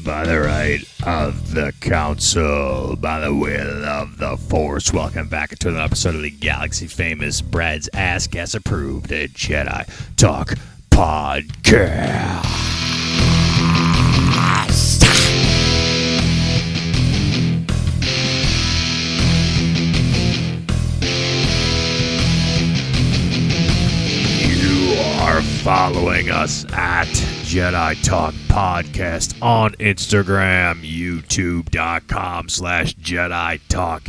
By the right of the council, by the will of the force, welcome back to another episode of the Galaxy Famous Brad's Ass Approved Jedi Talk Podcast. You are following us at Jedi Talk Podcast on Instagram, youtube.com/Jedi Talk,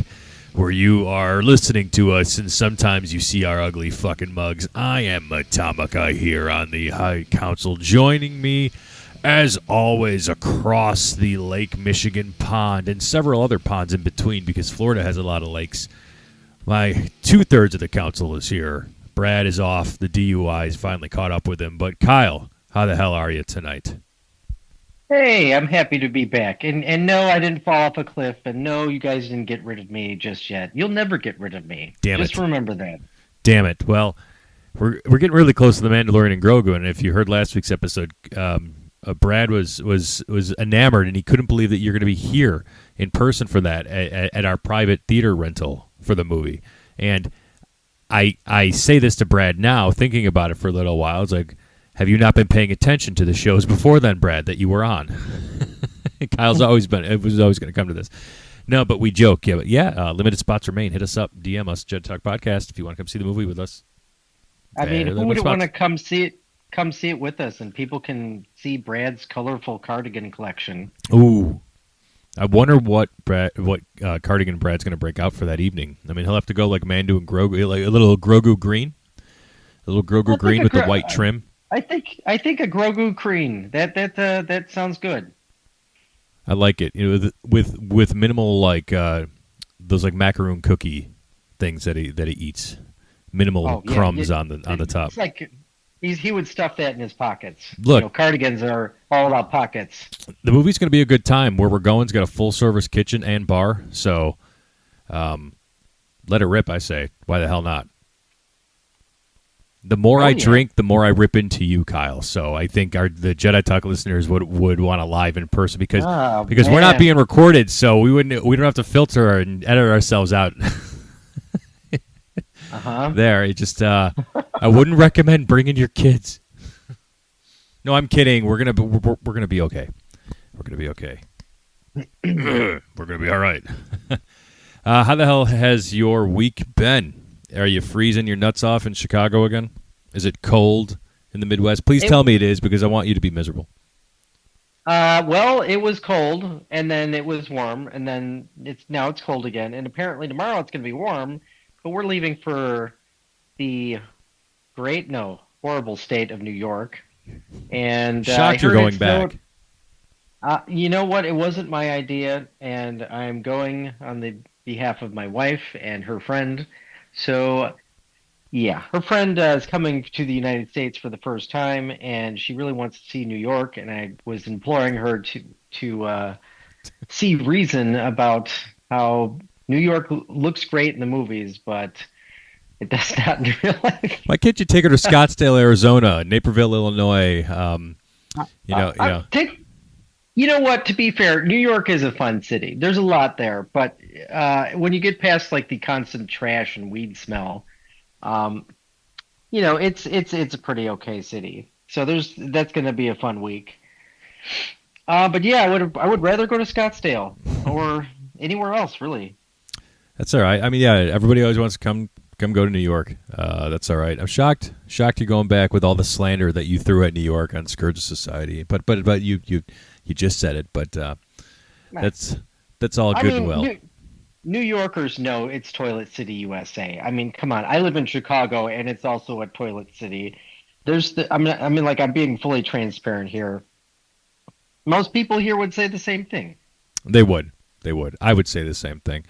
where you are listening to us and sometimes you see our ugly fucking mugs. I am MetallicA here on the High Council. Joining me, as always, across the Lake Michigan pond and several other ponds in between because Florida has a lot of lakes. My two-thirds of the council is here. Brad is off. The DUI is finally caught up with him. But Kyle, how the hell are you tonight? Hey, I'm happy to be back. And no, I didn't fall off a cliff. And no, you guys didn't get rid of me just yet. You'll never get rid of me. Damn it. Just remember that. Damn it. Well, we're getting really close to the Mandalorian and Grogu. And if you heard last week's episode, Brad was enamored, and he couldn't believe that you're going to be here in person for that at our private theater rental for the movie. And I say this to Brad now, thinking about it for a little while. It's like, have you not been paying attention to the shows before then, Brad, that you were on? Kyle's always going to come to this. No, but we joke. Limited spots remain. Hit us up, DM us, Jedi Talk Podcast, if you want to come see the movie with us. I mean, who wouldn't want to come see it? Come see it with us, and people can see Brad's colorful cardigan collection. Ooh. I wonder what cardigan Brad's going to break out for that evening. I mean, he'll have to go like Mando and Grogu, like a little Grogu green. A little Grogu green with the white trim. I think a Grogu green. That sounds good. I like it. You know, with minimal like those like macaroon cookie things that he eats. Minimal crumbs on the top. It's like he would stuff that in his pockets. Look, cardigans are all about pockets. The movie's going to be a good time. Where we're going's got a full service kitchen and bar, so let it rip. I say, why the hell not? The more I drink, the more I rip into you, Kyle. So I think the Jedi Talk listeners would want to live in person because we're not being recorded, so we don't have to filter and edit ourselves out. There, it just I wouldn't recommend bringing your kids. No, I'm kidding. We're gonna be okay. We're gonna be okay. We're gonna be all right. How the hell has your week been? Are you freezing your nuts off in Chicago again? Is it cold in the Midwest? Please tell me it is, because I want you to be miserable. Well, it was cold, and then it was warm, and then now it's cold again, and apparently tomorrow it's going to be warm, but we're leaving for the horrible state of New York. And shocked you're going back. You know what? It wasn't my idea, and I'm going on the behalf of my wife and her friend. So, yeah, her friend is coming to the United States for the first time, and she really wants to see New York. And I was imploring her to see reason about how New York looks great in the movies, but it does not in real life. Why can't you take her to Scottsdale, Arizona, Naperville, Illinois? You know what? To be fair, New York is a fun city. There's a lot there, but when you get past like the constant trash and weed smell, it's a pretty okay city. So that's going to be a fun week. But yeah, I would rather go to Scottsdale or anywhere else, really. That's all right. I mean, yeah, everybody always wants to come go to New York. That's all right. I'm shocked you're going back with all the slander that you threw at New York on Scourge of Society. But you just said it. But that's all good and well. New Yorkers know it's Toilet City, USA. I mean, come on. I live in Chicago, and it's also a toilet city. I'm being fully transparent here. Most people here would say the same thing. They would. I would say the same thing.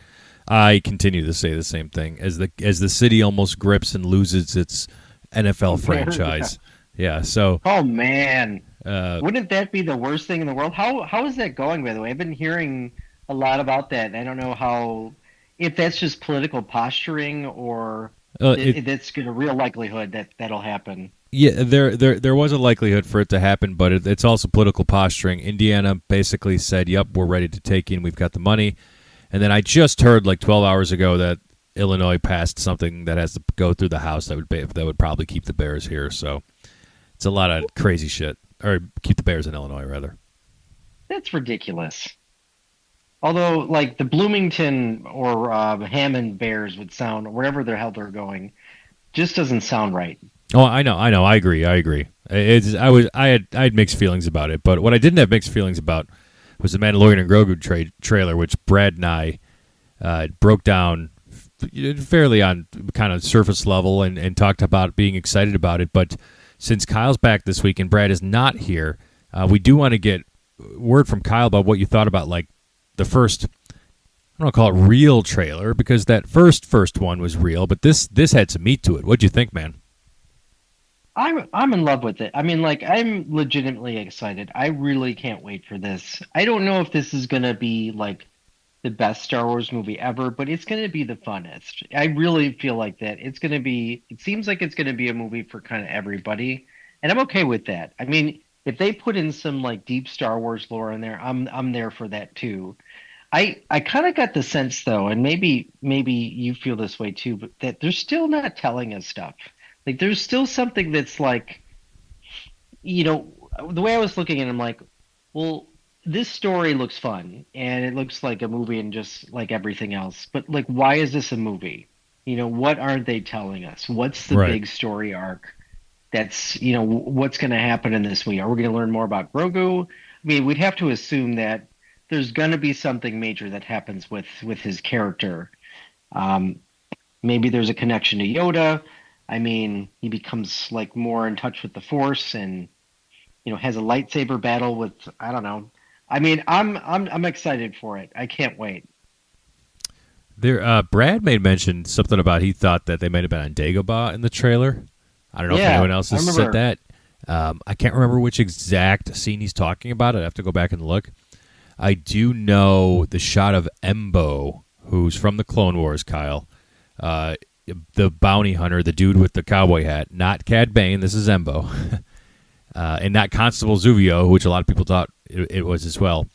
I continue to say the same thing as the city almost grips and loses its NFL franchise. Yeah. So. Oh man, wouldn't that be the worst thing in the world? How is that going, by the way? I've been hearing a lot about that. I don't know if that's just political posturing or that's a real likelihood that'll happen. Yeah, there was a likelihood for it to happen, but it's also political posturing. Indiana basically said, "Yep, we're ready to take in. We've got the money." And then I just heard like 12 hours ago that Illinois passed something that has to go through the House that would probably keep the Bears here. So it's a lot of crazy shit, or keep the Bears in Illinois rather. That's ridiculous. Although, like the Bloomington or Hammond Bears would sound, wherever the hell they're going, just doesn't sound right. Oh, I know, I agree. I had mixed feelings about it, but what I didn't have mixed feelings about was the Mandalorian and Grogu trailer, which Brad and I broke down fairly on kind of surface level and talked about being excited about it. But since Kyle's back this week and Brad is not here, we do want to get word from Kyle about what you thought about like the first. I don't call it real trailer because that first one was real, but this had some meat to it. What'd you think, man? I'm in love with it. I mean, like I'm legitimately excited. I really can't wait for this. I don't know if this is gonna be like the best Star Wars movie ever, but it's gonna be the funnest. I really feel like that. It's gonna be. It seems like it's gonna be a movie for kind of everybody, and I'm okay with that. I mean, if they put in some like deep Star Wars lore in there, I'm there for that too. I kind of got the sense though, and maybe you feel this way too, but that they're still not telling us stuff. Like there's still something that's like, you know, the way I was looking at it, I'm like, well, this story looks fun and it looks like a movie and just like everything else. But like, why is this a movie? You know, what aren't they telling us? What's the Right. big story arc? That's, you know, what's going to happen in this movie? Are we going to learn more about Grogu? I mean, we'd have to assume that there's going to be something major that happens with his character. Um, Maybe there's a connection to Yoda. I mean, he becomes like more in touch with the Force, and you know has a lightsaber battle with I don't know. I mean, I'm excited for it. I can't wait. There, Brad made mention something about he thought that they might have been on Dagobah in the trailer. I don't know if Yeah, anyone else I has said remember. that. I can't remember which exact scene he's talking about. I'd have to go back and look. I do know the shot of Embo, who's from the Clone Wars, Kyle. Uh, the bounty hunter, the dude with the cowboy hat, not Cad Bane. This is Embo, and not Constable Zuvio, which a lot of people thought it was as well.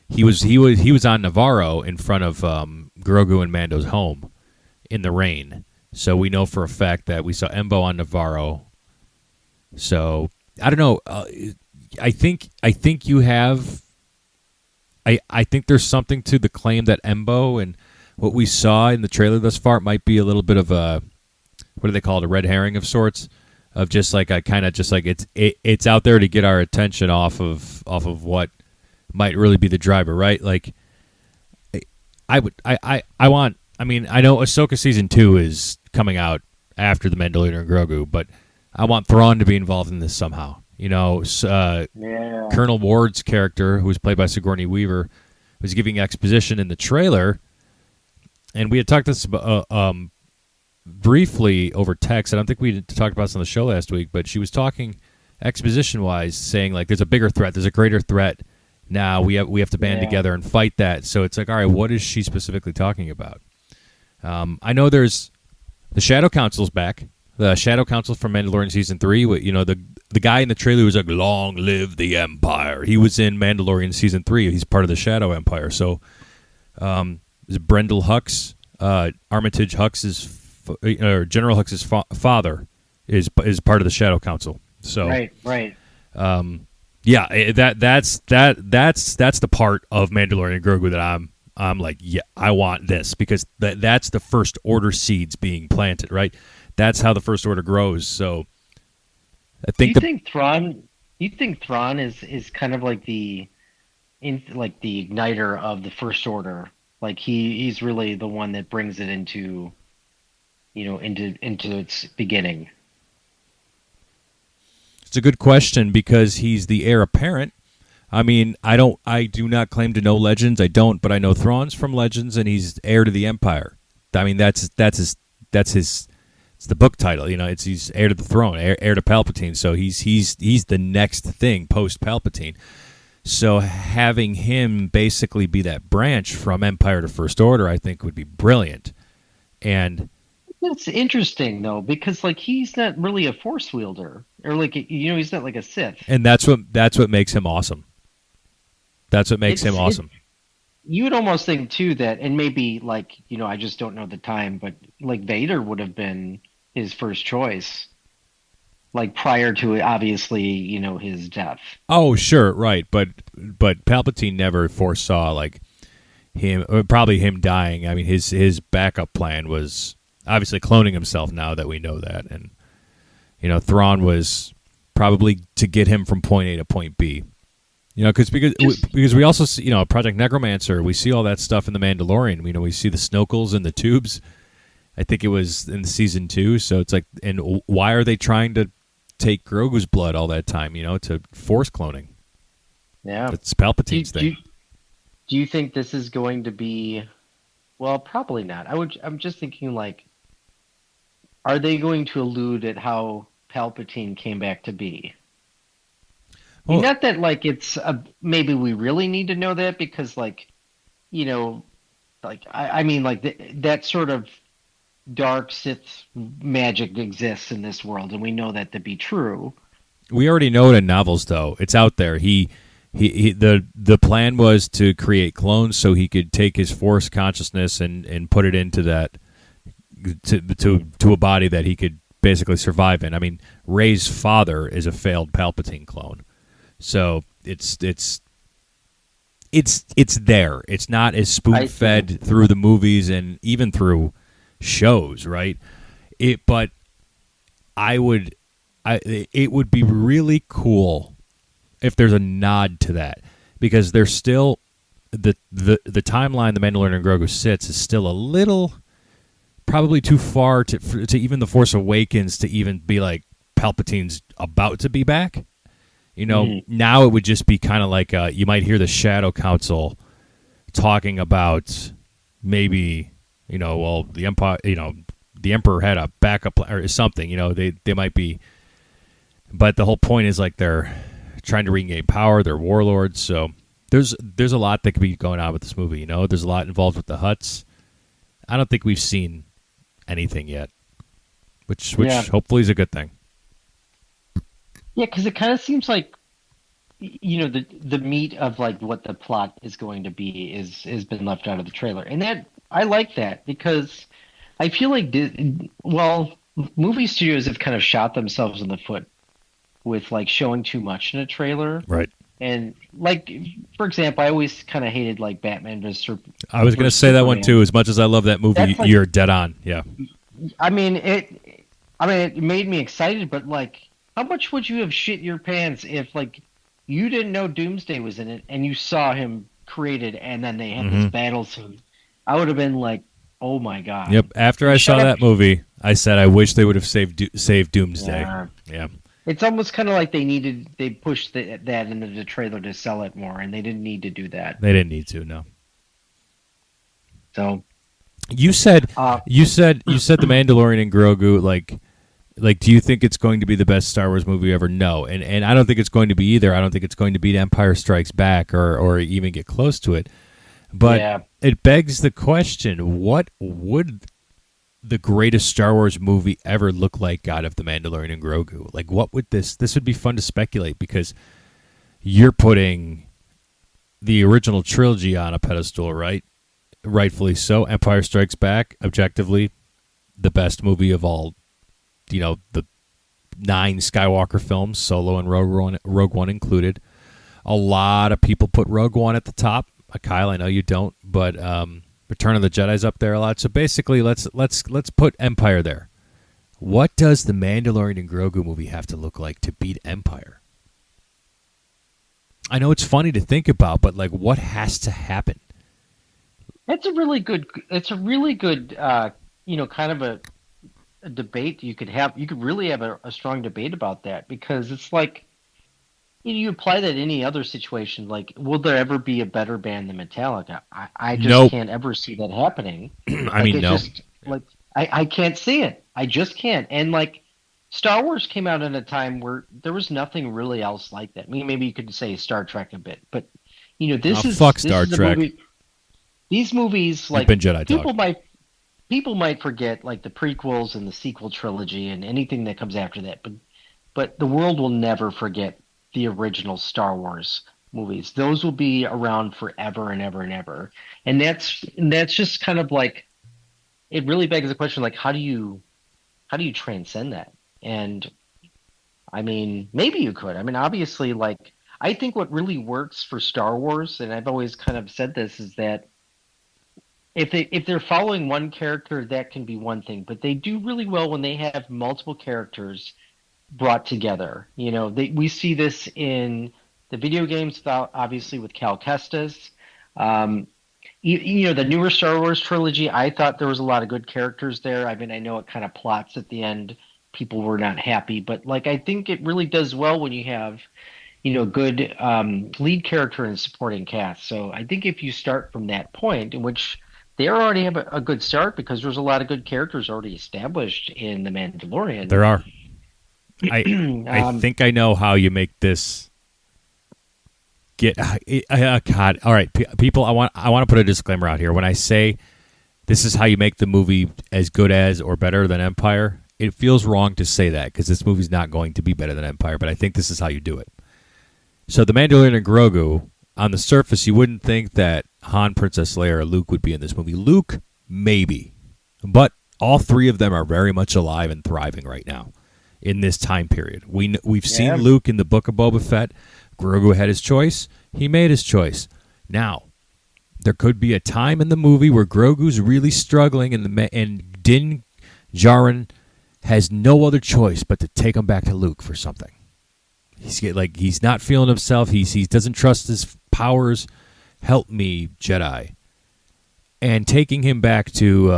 He was on Navarro in front of Grogu and Mando's home in the rain. So we know for a fact that we saw Embo on Navarro. So I don't know. I think you have. I think there's something to the claim that Embo and what we saw in the trailer thus far might be a little bit of a what do they call it, a red herring of sorts, of just like a kind of just like it's out there to get our attention off of what might really be the driver, right? Like I want. I mean, I know Ahsoka season 2 is coming out after the Mandalorian and Grogu, but I want Thrawn to be involved in this somehow. You know, Yeah. Colonel Ward's character, who was played by Sigourney Weaver, was giving exposition in the trailer, and we had talked this briefly over text. I don't think we talked about this on the show last week, but she was talking exposition-wise, saying like, "There's a bigger threat. There's a greater threat. Now we have to band Yeah. together and fight that." So it's like, all right, what is she specifically talking about? I know there's the Shadow Council's back. The Shadow Council from Mandalorian season 3. You know, the guy in the trailer was like, "Long live the Empire." He was in Mandalorian season 3. He's part of the Shadow Empire. So, is Brendel Hux, Armitage Hux's, or General Hux's father, is part of the Shadow Council. So, Right. Right. yeah, that's the part of Mandalorian and Grogu that I'm like, yeah, I want this, because that's the First Order seeds being planted, right? That's how the First Order grows. So I Do think you think Thrawn? Do you think Thrawn is kind of like like the igniter of the First Order? Like he's really the one that brings it into into its beginning. it's a good question, because he's the heir apparent. I mean, I do not claim to know Legends. I don't, but I know Thrawn's from Legends, and he's heir to the Empire. I mean, that's his. It's the book title, you know. He's heir to the throne, heir to Palpatine. So he's the next thing post Palpatine. So having him basically be that branch from Empire to First Order, I think would be brilliant. And It's interesting though because like he's not really a Force wielder. or like he's not like a Sith. And that's what makes him awesome. That's what makes him awesome. You would almost think too that, and maybe like I just don't know the time, but like Vader would have been his first choice, like prior to obviously his death. Oh, sure, right, but Palpatine never foresaw like him, or probably him dying. I mean, his backup plan was obviously cloning himself. Now that we know that, and Thrawn was probably to get him from point A to point B. Because we also see, Project Necromancer, we see all that stuff in The Mandalorian. We see the Snokels and the tubes. I think it was in season 2. So it's like, and why are they trying to take Grogu's blood all that time? To force cloning. Yeah, it's Palpatine's thing. Do you think this is going to be? Well, probably not. I'm just thinking like, are they going to allude at how Palpatine came back to be? Well, not that like it's maybe we really need to know that because like, like I mean like that sort of dark Sith magic exists in this world, and we know that to be true. We already know it in novels, though. It's out there. The plan was to create clones so he could take his Force consciousness and put it into that to a body that he could basically survive in. I mean, Rey's father is a failed Palpatine clone. So it's there. It's not as spoon-fed through the movies and even through shows, right? It would be really cool if there's a nod to that, because there's still the timeline the Mandalorian and Grogu sits is still a little probably too far to even the Force Awakens to even be like Palpatine's about to be back. Now it would just be kind of like you might hear the Shadow Council talking about maybe, well, the Empire, the Emperor had a backup plan or something. They might be, but the whole point is like they're trying to regain power. They're warlords, so there's a lot that could be going on with this movie. There's a lot involved with the Hutts. I don't think we've seen anything yet, which hopefully is a good thing. Yeah, because it kind of seems like, the meat of like what the plot is going to be has been left out of the trailer, and that I like that because I feel like movie studios have kind of shot themselves in the foot with like showing too much in a trailer, right? And like, for example, I always kind of hated like Batman vs Superman. I was going to say that one too. As much as I love that movie, you're dead on. Yeah. I mean it made me excited, but like, how much would you have shit your pants if like you didn't know Doomsday was in it and you saw him created and then they had this battle scene? I would have been like, oh my god. Yep. After I saw that movie, I said I wish they would have saved Doomsday. Yeah. It's almost kind of like they pushed that into the trailer to sell it more, and they didn't need to do that. They didn't need to, no. So, you said the Mandalorian and Grogu, like, do you think it's going to be the best Star Wars movie ever? No, and I don't think it's going to be either. I don't think it's going to beat Empire Strikes Back or even get close to it. But it begs the question: what would the greatest Star Wars movie ever look like out of The Mandalorian and Grogu? Like, what would this would be fun to speculate, because you're putting the original trilogy on a pedestal, right? Rightfully so. Empire Strikes Back, objectively, the best movie of all, the 9 Skywalker films, Solo and Rogue One included. A lot of people put Rogue One at the top. Kyle, I know you don't, but Return of the Jedi's up there a lot. So basically, let's put Empire there. What does the Mandalorian and Grogu movie have to look like to beat Empire? I know it's funny to think about, but like, what has to happen? It's a really good kind of a debate you could have. You could really have a strong debate about that, because it's like, you apply that to any other situation. Like, will there ever be a better band than Metallica? I just can't ever see that happening. I can't see it. I just can't. And like, Star Wars came out at a time where there was nothing really else like that. I mean, maybe you could say Star Trek a bit, but fuck Star Trek. These movies, like, Jedi Talk. People might forget like the prequels and the sequel trilogy and anything that comes after that, but but the world will never forget the original Star Wars movies. Those will be around forever and ever and ever. And that's just kind of like it really begs the question like how do you transcend that? And I mean, maybe you could. I mean, obviously like I think what really works for Star Wars, and I've always kind of said this, is that if they're following one character, that can be one thing, but they do really well when they have multiple characters brought together. We see this in the video games, obviously with Cal Kestis. Um, the newer Star Wars trilogy, I thought there was a lot of good characters there. I mean, I know it kind of plots at the end. People were not happy, but like I think it really does well when you have good lead character and supporting cast. So I think if you start from that point, in which they already have a good start because there's a lot of good characters already established in The Mandalorian. There are. I think I know how you make this get. God, all right, people. I want to put a disclaimer out here. When I say this is how you make the movie as good as or better than Empire, it feels wrong to say that because this movie's not going to be better than Empire. But I think this is how you do it. So the Mandalorian and Grogu, on the surface, you wouldn't think that Han, Princess Leia, or Luke would be in this movie. Luke, maybe. But all three of them are very much alive and thriving right now in this time period. We've seen Luke in the Book of Boba Fett. Grogu had his choice. He made his choice. Now, there could be a time in the movie where Grogu's really struggling and Din Djarin has no other choice but to take him back to Luke for something. He's not feeling himself. He doesn't trust his powers. Help me, Jedi. And taking him back to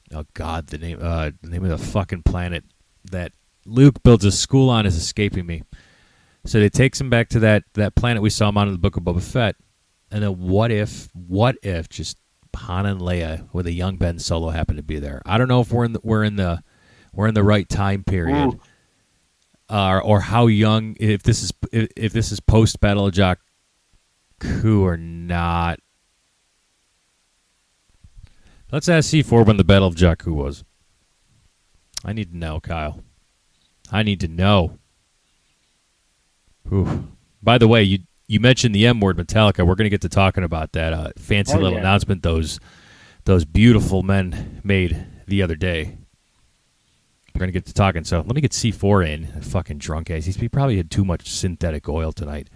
the name of the fucking planet that Luke builds a school on is escaping me. So they takes him back to that planet we saw him on in the Book of Boba Fett. And then what if just Han and Leia with a young Ben Solo happened to be there? I don't know if we're in the right time period. Ooh. Or how young, if this is post Battle of Jakku or not. Let's ask C4 when the Battle of Jakku was. I need to know, Kyle. I need to know. Ooh. By the way, you mentioned the M word, MetallicA. We're going to get to talking about that fancy little announcement those beautiful men made the other day. We're going to get to talking. So let me get C4 in. Fucking drunk ass. He probably had too much synthetic oil tonight.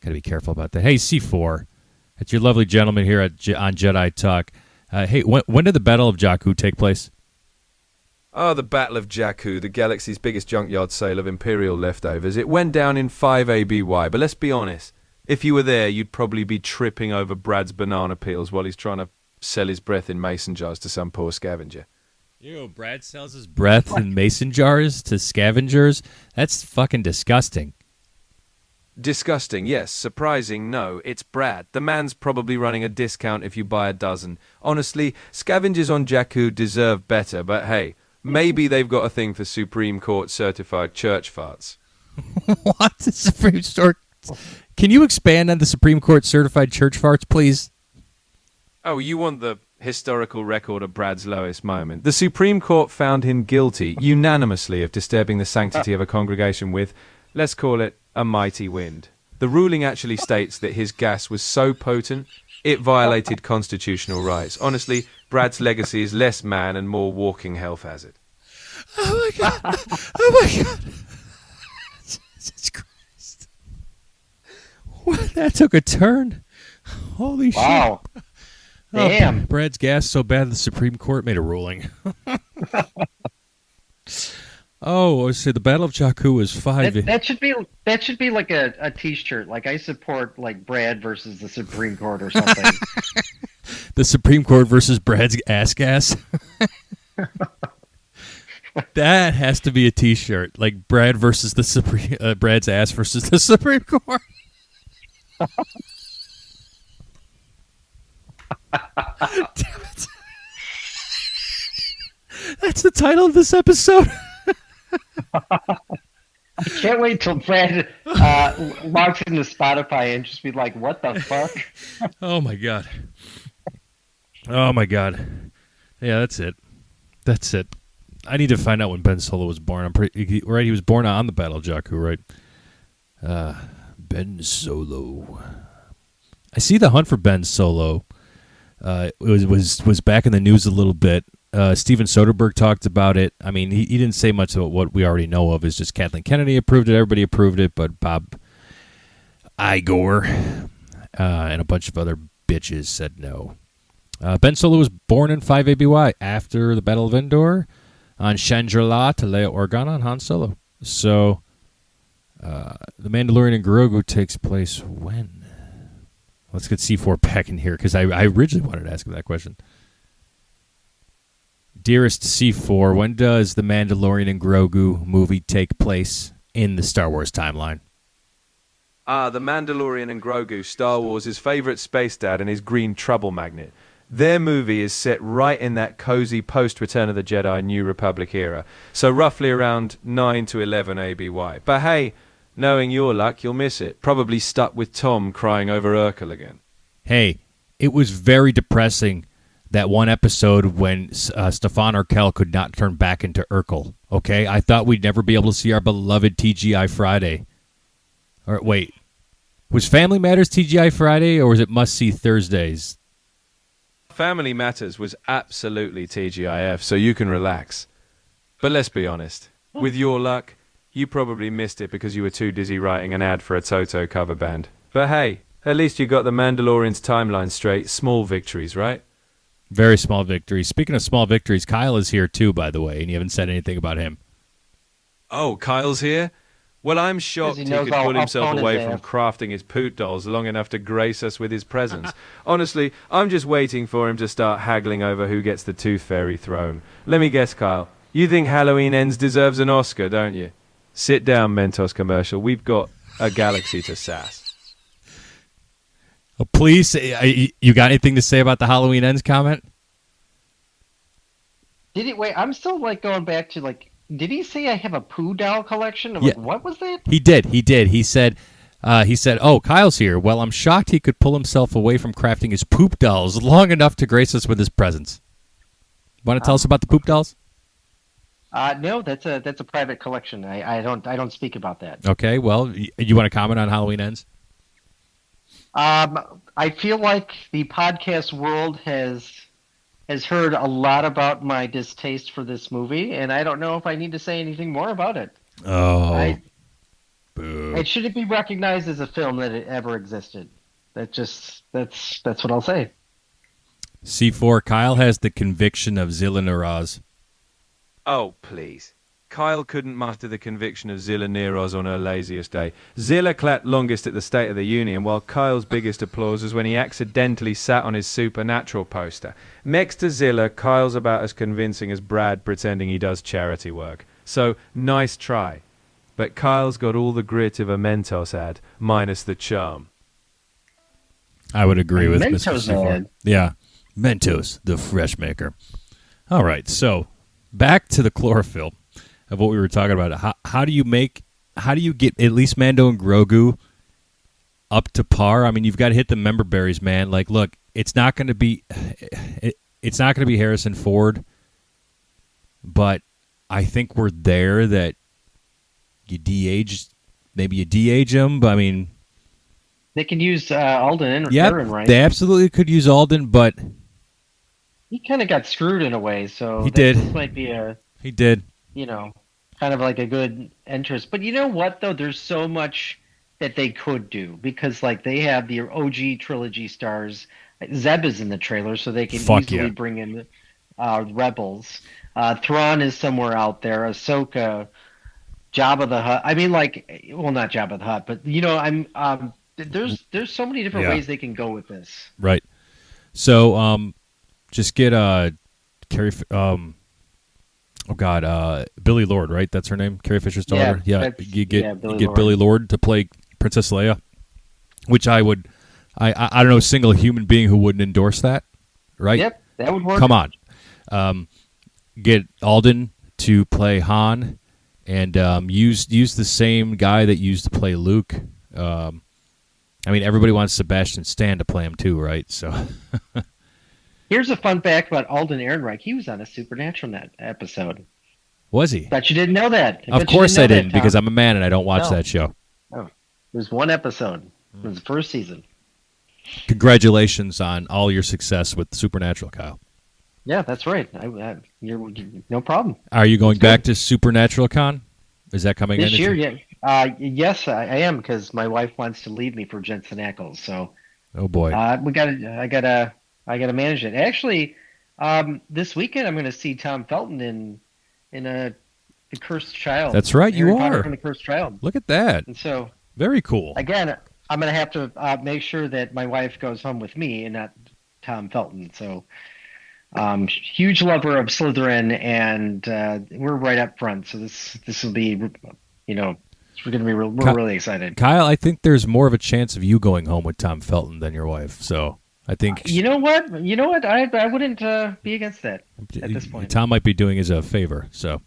Got to be careful about that. Hey, C4. It's your lovely gentleman here on Jedi Talk. Hey, when did the Battle of Jakku take place? Oh, the Battle of Jakku, the galaxy's biggest junkyard sale of Imperial leftovers. It went down in 5 ABY, but let's be honest. If you were there, you'd probably be tripping over Brad's banana peels while he's trying to sell his breath in mason jars to some poor scavenger. Ew, Brad sells his breath in mason jars to scavengers? That's fucking disgusting. Disgusting, yes. Surprising, no. It's Brad. The man's probably running a discount if you buy a dozen. Honestly, scavengers on Jakku deserve better, but hey, maybe they've got a thing for Supreme Court certified church farts. What? The Supreme Court? Can you expand on the Supreme Court certified church farts, please? Oh, you want the historical record of Brad's lowest moment. The Supreme Court found him guilty unanimously of disturbing the sanctity of a congregation with, let's call it, a mighty wind. The ruling actually states that his gas was so potent, it violated constitutional rights. Honestly, Brad's legacy is less man and more walking health hazard. Oh my God. Oh my God. Jesus Christ. What? That took a turn. Holy shit. Wow. Damn. Oh, Brad's gas so bad the Supreme Court made a ruling. Oh, so the Battle of Jakku was 5. That should be like a T-shirt. Like I support like Brad versus the Supreme Court or something. The Supreme Court versus Brad's ass gas. That has to be a T-shirt. Like Brad versus the Supreme, Brad's ass versus the Supreme Court. Damn it. That's the title of this episode. I can't wait till Brad logs into Spotify and just be like, what the fuck? Oh my God. Oh my God. Yeah, that's it. That's it. I need to find out when Ben Solo was born. I'm pretty right. He was born on the Battle of Jakku, right? Ben Solo. I see the hunt for Ben Solo. It was back in the news a little bit. Steven Soderbergh talked about it. I mean, he didn't say much about what we already know of. It's just Kathleen Kennedy approved it. Everybody approved it, but Bob Igor and a bunch of other bitches said no. Ben Solo was born in 5 ABY after the Battle of Endor on Shangri-La to Leia Organa and Han Solo. So, the Mandalorian and Grogu takes place when? Let's get C4 back in here because I originally wanted to ask him that question. Dearest C4, when does the Mandalorian and Grogu movie take place in the Star Wars timeline? The Mandalorian and Grogu, Star Wars' favorite space dad and his green trouble magnet. Their movie is set right in that cozy post-Return of the Jedi New Republic era, so roughly around 9 to 11 ABY. But hey, knowing your luck, you'll miss it. Probably stuck with Tom crying over Urkel again. Hey, it was very depressing, that one episode when Stefan Urkel could not turn back into Urkel, okay? I thought we'd never be able to see our beloved TGI Friday. Or wait, was Family Matters TGI Friday, or was it Must See Thursdays? Family Matters was absolutely TGIF, so you can relax. But let's be honest, with your luck, you probably missed it because you were too dizzy writing an ad for a Toto cover band. But hey, at least you got the Mandalorian's timeline straight. Small victories, right? Very small victories. Speaking of small victories, Kyle is here too, by the way, and you haven't said anything about him. Oh, Kyle's here? Well, I'm shocked he could pull himself away from crafting his poot dolls long enough to grace us with his presence. Honestly, I'm just waiting for him to start haggling over who gets the Tooth Fairy throne. Let me guess, Kyle. You think Halloween Ends deserves an Oscar, don't you? Sit down, Mentos commercial. We've got a galaxy to sass. Oh, please, you got anything to say about the Halloween Ends comment? Did it? Wait, I'm still going back to Did he say I have a poo doll collection? Yeah. What was that? He did. He said, "Oh, Kyle's here." Well, I'm shocked he could pull himself away from crafting his poop dolls long enough to grace us with his presence. Want to tell us about the poop dolls? No, that's a private collection. I don't speak about that. Okay. Well, you want to comment on Halloween Ends? I feel like the podcast world has heard a lot about my distaste for this movie, and I don't know if I need to say anything more about it. Oh, boo. It shouldn't be recognized as a film that it ever existed. That's what I'll say. C4, Kyle has the conviction of Zilla Naraz. Oh, please. Kyle couldn't muster the conviction of Zilla Neros on her laziest day. Zilla clapped longest at the State of the Union, while Kyle's biggest applause was when he accidentally sat on his Supernatural poster. Next to Zilla, Kyle's about as convincing as Brad pretending he does charity work. So, nice try. But Kyle's got all the grit of a Mentos ad, minus the charm. I would agree with Mr. Mentos C4. ad. Yeah, Mentos, the fresh maker. All right, so back to the chlorophyll of what we were talking about. How do you get at least Mando and Grogu up to par? I mean, you've got to hit the member berries, man. Like, look, it's not going to be Harrison Ford, but I think we're there that you de-age him. But I mean, they can use Alden and Aaron, right? They absolutely could use Alden, but he kind of got screwed in a way. So this might be he did. Kind of like a good interest. But you know what, though? There's so much that they could do because, they have the OG trilogy stars. Zeb is in the trailer, so they can easily bring in Rebels. Thrawn is somewhere out there. Ahsoka, Jabba the Hutt. I mean, not Jabba the Hutt, but there's so many different ways they can go with this. Right. So, just get Carrie. Billy Lord, right? That's her name, Carrie Fisher's daughter. Yeah, you get Billy Lord to play Princess Leia, which I don't know a single human being who wouldn't endorse that, right? Yep, that would work. Come on, get Alden to play Han, and use the same guy that used to play Luke. I mean, everybody wants Sebastian Stan to play him too, right? So. Here's a fun fact about Alden Ehrenreich. He was on a Supernatural episode. Was he? Bet you didn't know that. Of course I didn't, because I'm a man and I don't watch that show. Oh, there's one episode. It was the first season. Congratulations on all your success with Supernatural, Kyle. Yeah, that's right. You're no problem. Are you going back to Supernatural Con? Is that coming this year? Yeah. Yes, I am, because my wife wants to leave me for Jensen Ackles. So. Oh boy. I gotta manage it. Actually, this weekend I'm going to see Tom Felton in The Cursed Child. That's right, Harry you Potter are. and The Cursed Child. Look at that. And so. Very cool. Again, I'm going to have to make sure that my wife goes home with me and not Tom Felton. So. Huge lover of Slytherin, and we're right up front. So this will be, we're going to be we're really excited. Kyle, I think there's more of a chance of you going home with Tom Felton than your wife. So I think you know what I wouldn't be against that at this point. Tom might be doing us a favor. So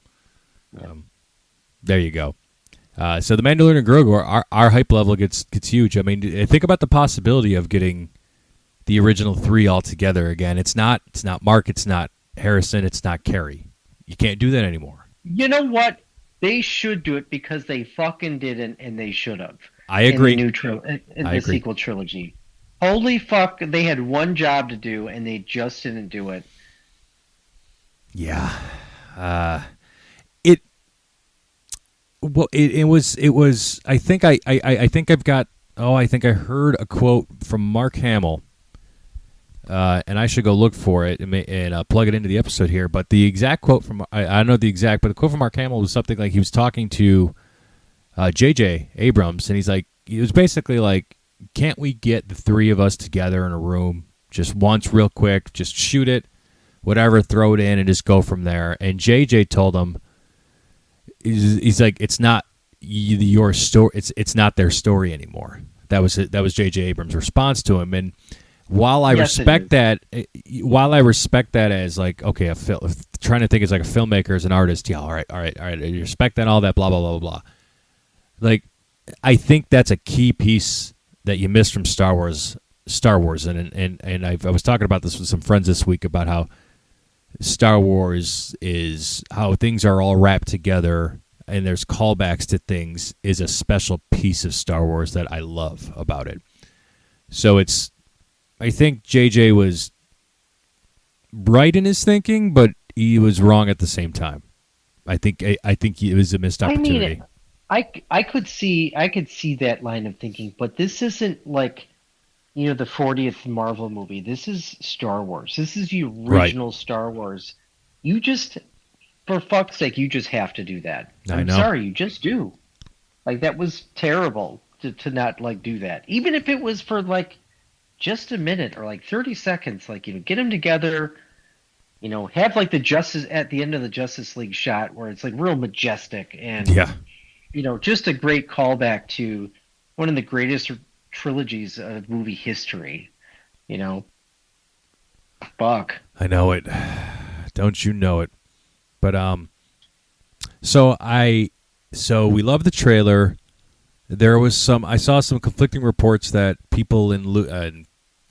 there you go. So the Mandalorian and Grogu, our hype level gets huge. I mean, think about the possibility of getting the original three all together again. It's not Mark, it's not Harrison, it's not Carrie. You can't do that anymore. You know what? They should do it because they fucking didn't, and they should have. I agree. In the sequel trilogy. Holy fuck! They had one job to do, and they just didn't do it. Yeah. It was. I think I heard a quote from Mark Hamill. And I should go look for it and plug it into the episode here. But the exact quote from I don't know the exact, but the quote from Mark Hamill was something like he was talking to J.J. Abrams, and it was basically like, can't we get the three of us together in a room just once, real quick, just shoot it, whatever, throw it in, and just go from there. And J.J. told him, he's like, it's not your story, it's not their story anymore. That was J.J. Abrams' response to him, and. While I respect that as like, okay, trying to think as like a filmmaker, as an artist, yeah, all right, I respect that, all that, blah blah blah blah. Like, I think that's a key piece that you missed from Star Wars, and I was talking about this with some friends this week about how Star Wars is how things are all wrapped together, and there's callbacks to things, is a special piece of Star Wars that I love about it. So I think JJ was right in his thinking, but he was wrong at the same time. I think it was a missed opportunity. I mean, I could see that line of thinking, but this isn't like, the 40th Marvel movie. This is Star Wars. This is the original Star Wars. You just, for fuck's sake, you just have to do that. I'm sorry, you just do. Like, that was terrible to not like do that. Even if it was for like just a minute or like 30 seconds, like, get them together, have like the Justice at the end of the Justice League shot where it's like real majestic and, just a great callback to one of the greatest trilogies of movie history, Fuck. I know it. Don't you know it? But, so we love the trailer. There was I saw some conflicting reports that people in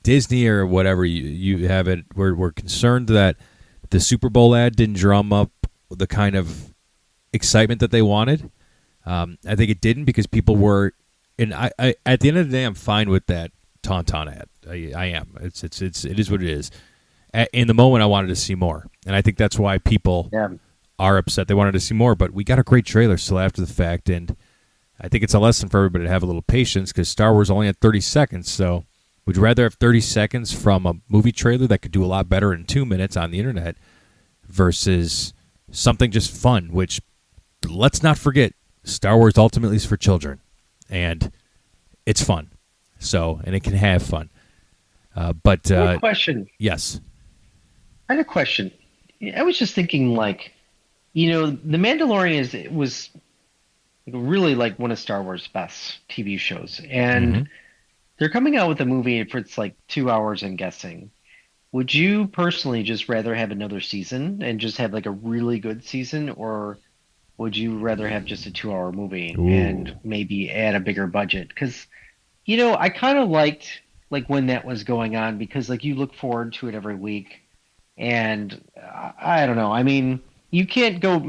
Disney or whatever you have it were concerned that the Super Bowl ad didn't drum up the kind of excitement that they wanted. I think it didn't, because people were, and I at the end of the day, I'm fine with that Tauntaun ad. I am. It is what it is. In the moment, I wanted to see more, and I think that's why people are upset. They wanted to see more, but we got a great trailer still after the fact, and I think it's a lesson for everybody to have a little patience, because Star Wars only had 30 seconds, so would you rather have 30 seconds from a movie trailer that could do a lot better in 2 minutes on the internet versus something just fun, which, let's not forget, Star Wars ultimately is for children, and it's fun. So, and it can have fun. But I have a question. Yes. I had a question. I was just thinking, like, The Mandalorian was really like one of Star Wars' best TV shows, and they're coming out with a movie for it's like 2 hours, I'm guessing. Would you personally just rather have another season and just have like a really good season, or would you rather have just a 2-hour movie and maybe add a bigger budget? Because, I kind of liked like when that was going on, because like you look forward to it every week, and I don't know. I mean, you can't go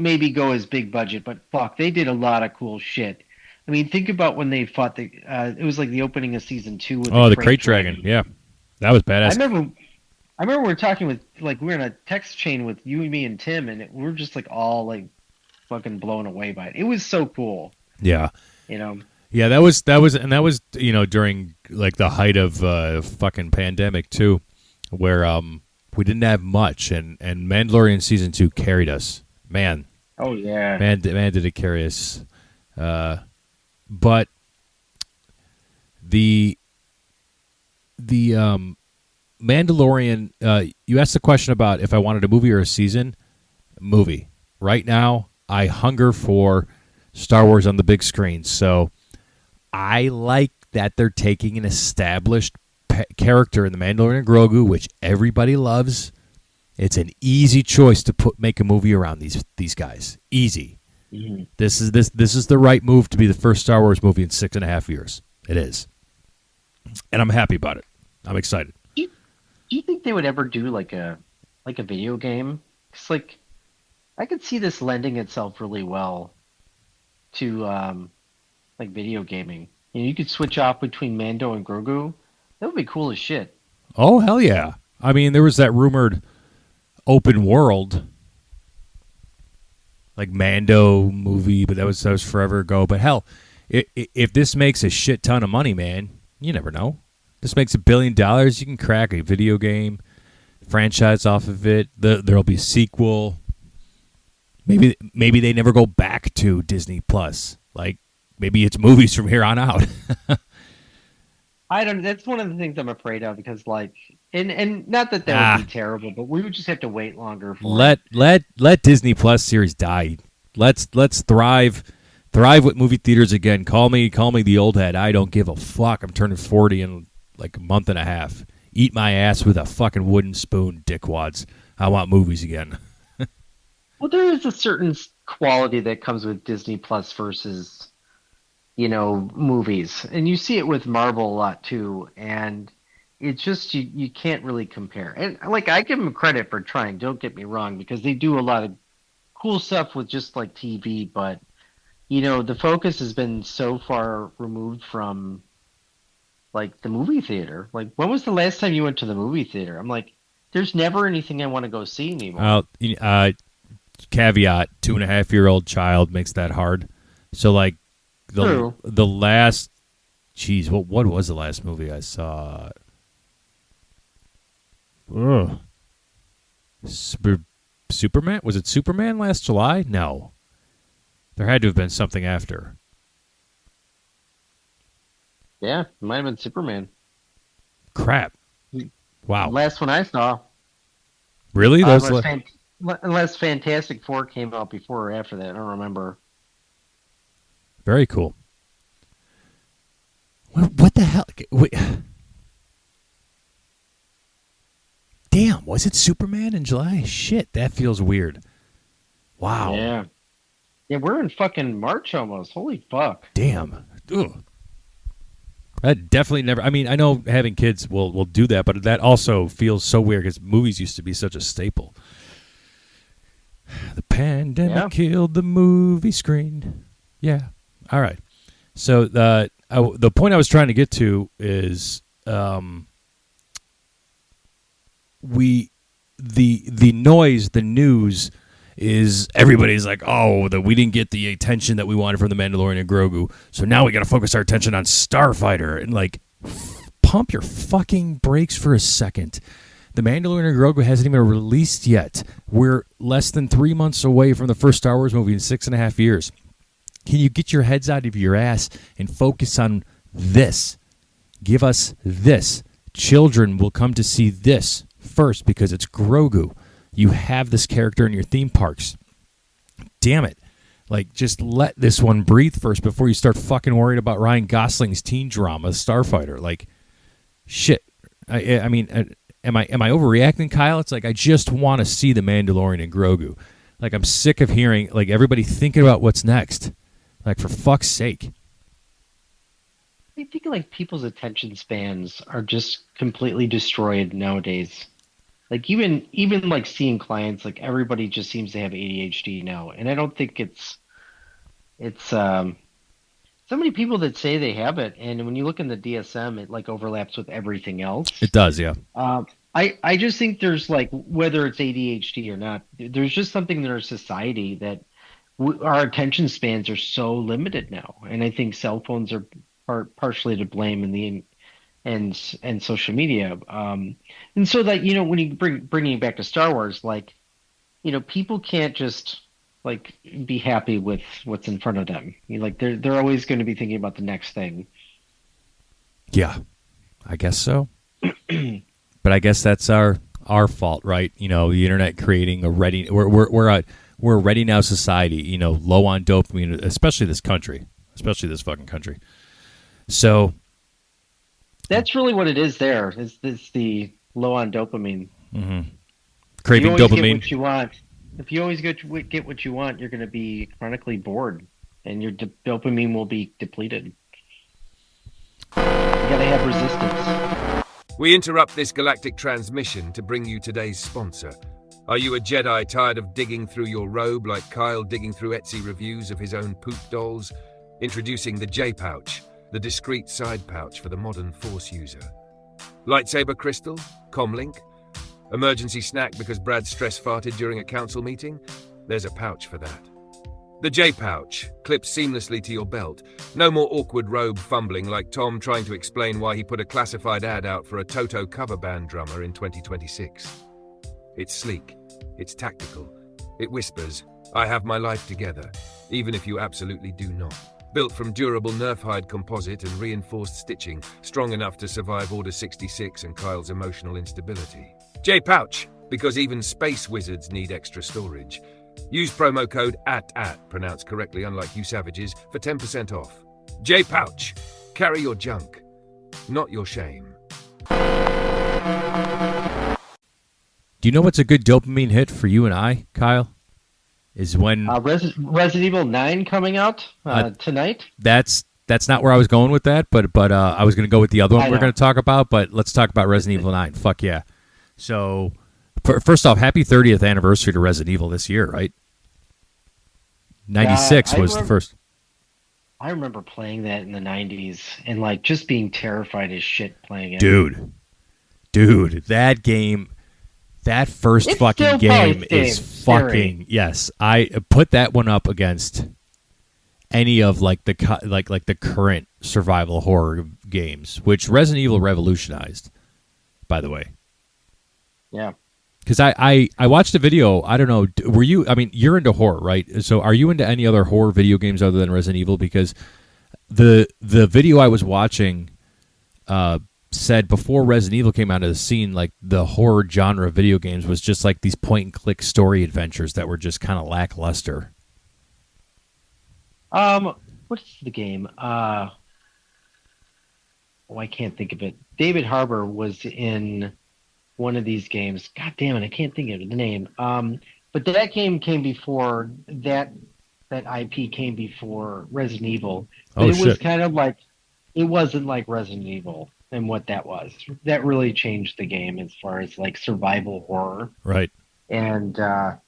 as big budget, but fuck, they did a lot of cool shit. I mean, think about when they fought it was like the opening of season 2 with Oh, the the crate Crate Dragon. dragon. Yeah, that was I badass. remember I remember we were talking with like we were in a text chain with you and me and Tim, and we were just like all like fucking blown away by it. It was so cool, Yeah. you know. Yeah, and that was during like the height of fucking pandemic too, where we didn't have much, and Mandalorian season 2 carried us. Man, Oh yeah. man, did it carry us. But the Mandalorian. You asked the question about if I wanted a movie or a season. Movie. Right now, I hunger for Star Wars on the big screen. So I like that they're taking an established character in the Mandalorian and Grogu, which everybody loves. It's an easy choice to make a movie around these guys. Easy. Mm-hmm. This is the right move to be the first Star Wars movie in 6.5 years. It is, and I'm happy about it. I'm excited. Do you think they would ever do like a video game? Because like I could see this lending itself really well to like video gaming. You know, you could switch off between Mando and Grogu. That would be cool as shit. Oh hell yeah! I mean, there was that rumored open world like Mando movie, but that was forever ago. But hell, if this makes a shit ton of money, man, you never know. This makes $1 billion. You can crack a video game franchise off of it. There'll be a sequel. Maybe they never go back to Disney Plus. Like maybe it's movies from here on out. I don't. That's one of the things I'm afraid of because like, and not that that would be terrible, but we would just have to wait longer for it. Let Disney Plus series die. Let's thrive with movie theaters again. Call me the old head. I don't give a fuck. I'm turning 40 in like a month and a half. Eat my ass with a fucking wooden spoon, dickwads. I want movies again. Well, there is a certain quality that comes with Disney Plus versus, movies, and you see it with Marvel a lot too. And it's just you can't really compare. And like I give them credit for trying. Don't get me wrong, because they do a lot of cool stuff with just like TV, but the focus has been so far removed from like the movie theater. Like, when was the last time you went to the movie theater? I'm like, there's never anything I want to go see anymore. Caveat: 2.5-year-old child makes that hard. So like True. the last, what was the last movie I saw? Ugh. Superman? Was it Superman last July? No. There had to have been something after. Yeah, it might have been Superman. Crap. Wow. Last one I saw. Really? Unless Fantastic Four came out before or after that. I don't remember. Very cool. What the hell? Wait. Damn, was it Superman in July? Shit, that feels weird. Wow. Yeah. Yeah, we're in fucking March almost. Holy fuck. Damn. Ugh. That definitely never. I mean, I know having kids will do that, but that also feels so weird because movies used to be such a staple. The pandemic killed the movie screen. Yeah. All right. So the point I was trying to get to is the noise, the news is everybody's like, oh, that we didn't get the attention that we wanted from the Mandalorian and Grogu, so now we got to focus our attention on Starfighter. And like, pump your fucking brakes for a second. The Mandalorian and Grogu hasn't even released yet. We're less than 3 months away from the first Star Wars movie in 6.5 years. Can you get your heads out of your ass and focus on this? Give us this. Children will come to see this first because it's Grogu. You have this character in your theme parks. Damn it. Like, just let this one breathe first before you start fucking worrying about Ryan Gosling's teen drama, Starfighter. Like, shit. I mean, am I overreacting, Kyle? It's like, I just want to see the Mandalorian and Grogu. Like, I'm sick of hearing, like, everybody thinking about what's next. Like, for fuck's sake. I think like people's attention spans are just completely destroyed nowadays. Like even like seeing clients, like everybody just seems to have ADHD now, and I don't think it's so many people that say they have it, and when you look in the DSM, it like overlaps with everything else. It does, yeah. Um, I just think there's like whether it's ADHD or not, there's just something in our society that our attention spans are so limited now, and I think cell phones are partially to blame in the and social media. And so that when you bringing it back to Star Wars, like people can't just like be happy with what's in front of them. Like they're always going to be thinking about the next thing. Yeah, I guess so. But I guess that's our fault, right? The internet creating a ready. We're a ready now society. Low on dopamine, especially this country, especially this fucking country. So that's really what it is. There is the low on dopamine. Mm-hmm. Craving you always dopamine. Get what you want. If you always get what you want, you're going to be chronically bored, and your dopamine will be depleted. You got to have resistance. We interrupt this galactic transmission to bring you today's sponsor. Are you a Jedi tired of digging through your robe like Kyle digging through Etsy reviews of his own poop dolls? Introducing the J-Pouch, the discreet side pouch for the modern Force user. Lightsaber crystal? Comlink? Emergency snack because Brad stress farted during a council meeting? There's a pouch for that. The J-Pouch clips seamlessly to your belt. No more awkward robe fumbling like Tom trying to explain why he put a classified ad out for a Toto cover band drummer in 2026. It's sleek. It's tactical. It whispers, I have my life together, even if you absolutely do not. Built from durable Nerf hide composite and reinforced stitching, strong enough to survive Order 66 and Kyle's emotional instability. J-Pouch, because even space wizards need extra storage. Use promo code AT, pronounced correctly unlike you savages, for 10% off. J-Pouch, carry your junk, not your shame. Do you know what's a good dopamine hit for you and I, Kyle? Is when Resident Evil 9 coming out tonight. That's not where I was going with that, but I was going to go with the other one we're going to talk about. But let's talk about Resident Evil 9. Fuck yeah! So first off, happy 30th anniversary to Resident Evil this year, right? 96 was the first. I remember playing that in the 90s and like just being terrified as shit playing it. Dude, that game. That first fucking game is fucking yes. I put that one up against any of like the current survival horror games, which Resident Evil revolutionized. By the way, yeah. Because I watched a video. I don't know. Were you? I mean, you're into horror, right? So are you into any other horror video games other than Resident Evil? Because the video I was watching. Said before Resident Evil came out of the scene, like the horror genre of video games was just like these point-and-click story adventures that were just kind of lackluster. What's the game? I can't think of it. David Harbour was in one of these games. God damn it, I can't think of the name. But that game came before that IP came before Resident Evil. But it was kind of like it wasn't like Resident Evil. And what that was. That really changed the game as far as like survival horror. Right. And, I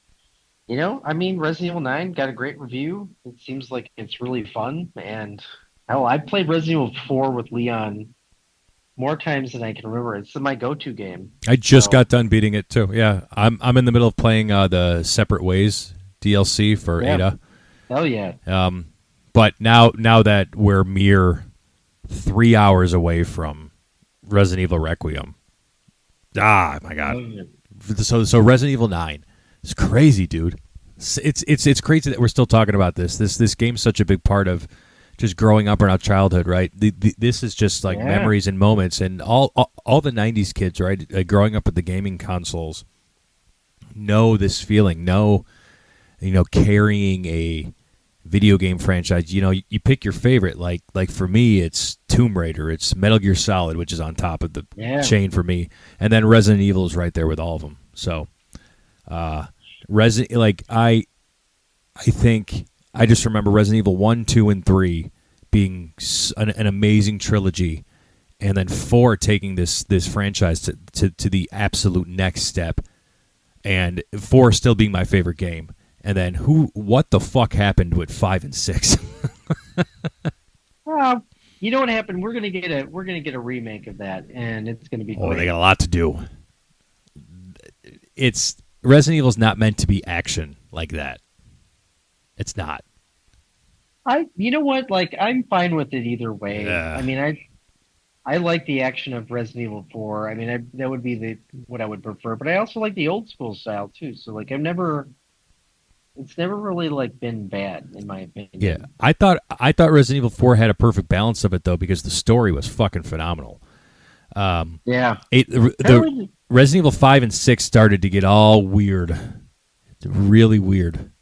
mean, Resident Evil 9 got a great review. It seems like it's really fun. And, hell, I've played Resident Evil 4 with Leon more times than I can remember. It's my go-to game. I just got done beating it, too. Yeah, I'm in the middle of playing the Separate Ways DLC for Ada. Hell yeah. But now that we're mere 3 hours away from Resident Evil Requiem. Ah, my God. So Resident Evil 9. It's crazy, dude. It's crazy that we're still talking about this. This game's such a big part of just growing up in our childhood, right? This is just like memories and moments, and all the 90s kids, right, growing up with the gaming consoles know this feeling, carrying a video game franchise. You pick your favorite. Like for me, it's Tomb Raider, it's Metal Gear Solid, which is on top of the chain for me, and then Resident Evil is right there with all of them. So, I think I just remember Resident Evil 1, 2, and 3 being an amazing trilogy, and then 4 taking this franchise to the absolute next step, and 4 still being my favorite game. And then what the fuck happened with 5 and 6? Well, you know what happened? We're gonna get a remake of that, and it's gonna be great. They got a lot to do. It's Resident Evil's not meant to be action like that. It's not. You know what? Like, I'm fine with it either way. Yeah. I mean, I like the action of Resident Evil 4. I mean, that would be what I would prefer. But I also like the old school style too. So like, it's never really like been bad in my opinion. Yeah, I thought Resident Evil 4 had a perfect balance of it though, because the story was fucking phenomenal. Yeah. The Resident Evil 5 and 6 started to get all weird, really weird.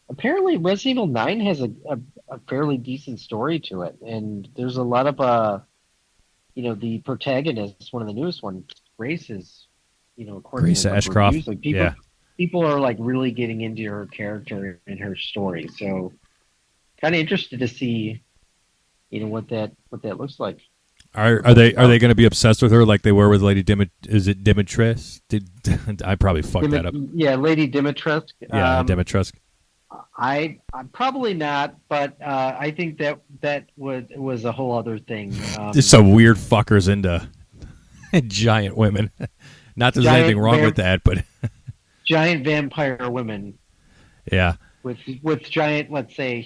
Apparently, Resident Evil 9 has a fairly decent story to it, and there's a lot of the protagonist, one of the newest ones, Grace is, according Grace to like, Ashcroft. reviews, like people are like really getting into her character and her story. So, kind of interested to see, what that looks like. Are they going to be obsessed with her like they were with Lady Is it Dimitrescu? I probably fucked that up. Yeah, Lady Dimitrescu. Yeah, Dimitrescu. I'm probably not, but I think that was a whole other thing. Just some weird fuckers into giant women. Not that there's anything wrong with that, but giant vampire women. Yeah. With giant, let's say,